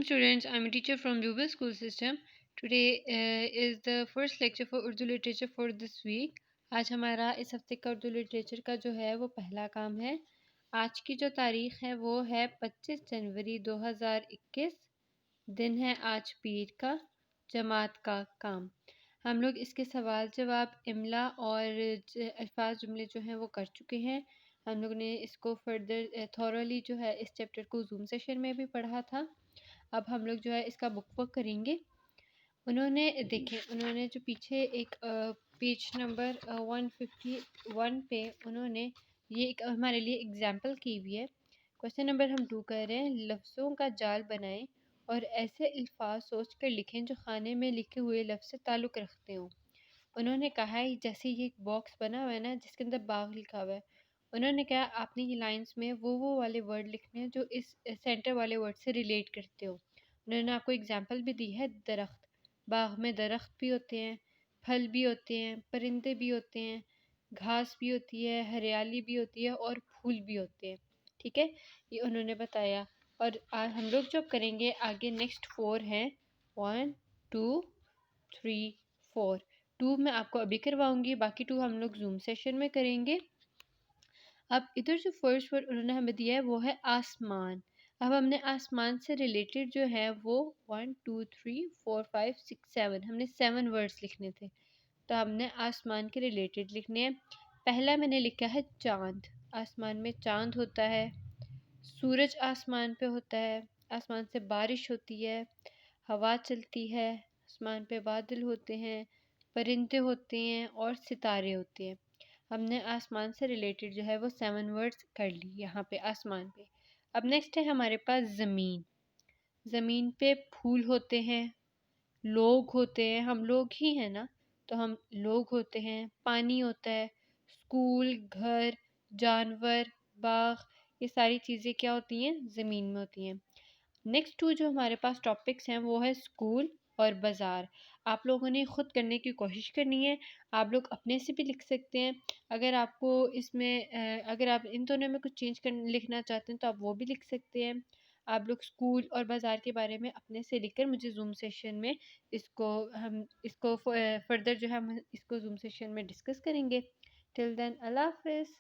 Assalamualaikum students, I'm a teacher from Jubal School System. Today is the first lecture for Urdu literature for this week. آج ہمارا اس ہفتے کا Urdu literature کا جو ہے وہ پہلا کام ہے. آج کی جو تاریخ ہے وہ ہے 25 جنوری 2021. دن ہے آج پیر کا. جماعت کا کام. ہم لوگ اس کے سوال جواب املا اور الفاظ جملے جو ہیں وہ کر چکے ہیں. ہم لوگ نے اس کو فردر تھورلی جو ہے اس چیپٹر کو زوم سیشن میں بھی پڑھا تھا. اب ہم لوگ جو ہے اس کا بک ورک کریں گے. انہوں نے جو پیچھے ایک پیج نمبر 151 پہ انہوں نے یہ ایک ہمارے لیے اگزامپل کی ہوئی ہے. کویسچن نمبر ہم 2 کر رہے ہیں. لفظوں کا جال بنائیں اور ایسے الفاظ سوچ کر لکھیں جو خانے میں لکھے ہوئے لفظ سے تعلق رکھتے ہوں. انہوں نے کہا ہے جیسے یہ ایک باکس بنا ہوا ہے نا جس کے اندر باغ لکھا ہوا ہے. انہوں نے کہا آپ نے یہ لائنس میں وہ والے ورڈ لکھنے ہیں جو اس سینٹر والے ورڈ سے ریلیٹ کرتے ہو. انہوں نے آپ کو اگزامپل بھی دی ہے. درخت. باغ میں درخت بھی ہوتے ہیں, پھل بھی ہوتے ہیں, پرندے بھی ہوتے ہیں, گھاس بھی ہوتی ہے, ہریالی بھی ہوتی ہے اور پھول بھی ہوتے ہیں. ٹھیک ہے, یہ انہوں نے بتایا. اور ہم لوگ جو کریں گے آگے نیکسٹ 4 ہیں. 1 2 3 4. 2 میں آپ کو ابھی کرواؤں گی, باقی 2 ہم لوگ زوم سیشن میں کریں گے. اب ادھر جو فرسٹ ورڈ انہوں نے ہمیں دیا ہے وہ ہے آسمان. اب ہم نے آسمان سے ریلیٹڈ جو ہے وہ 1 2 3 4 5 6 7 ہم نے 7 ورڈز لکھنے تھے. تو ہم نے آسمان کے ریلیٹڈ لکھنے ہیں. پہلا میں نے لکھا ہے چاند. آسمان میں چاند ہوتا ہے. سورج آسمان پہ ہوتا ہے. آسمان سے بارش ہوتی ہے. ہوا چلتی ہے. آسمان پہ بادل ہوتے ہیں. پرندے ہوتے ہیں اور ستارے ہوتے ہیں. ہم نے آسمان سے ریلیٹڈ جو ہے وہ 7 ورڈز کر لی یہاں پہ آسمان پہ. اب نیکسٹ ہے ہمارے پاس زمین. زمین پہ پھول ہوتے ہیں, لوگ ہوتے ہیں, ہم لوگ ہی ہیں نا, تو ہم لوگ ہوتے ہیں, پانی ہوتا ہے, اسکول, گھر, جانور, باغ, یہ ساری چیزیں کیا ہوتی ہیں, زمین میں ہوتی ہیں. نیکسٹ 2 جو ہمارے پاس ٹاپکس ہیں وہ ہے اسکول اور بازار. آپ لوگوں نے خود کرنے کی کوشش کرنی ہے. آپ لوگ اپنے سے بھی لکھ سکتے ہیں. اگر آپ کو اس میں اگر آپ ان دونوں میں کچھ چینج لکھنا چاہتے ہیں تو آپ وہ بھی لکھ سکتے ہیں. آپ لوگ اسکول اور بازار کے بارے میں اپنے سے لکھ کر مجھے زوم سیشن میں اس کو فردر جو ہے ہم اس کو زوم سیشن میں ڈسکس کریں گے. ٹل دین اللہ حافظ.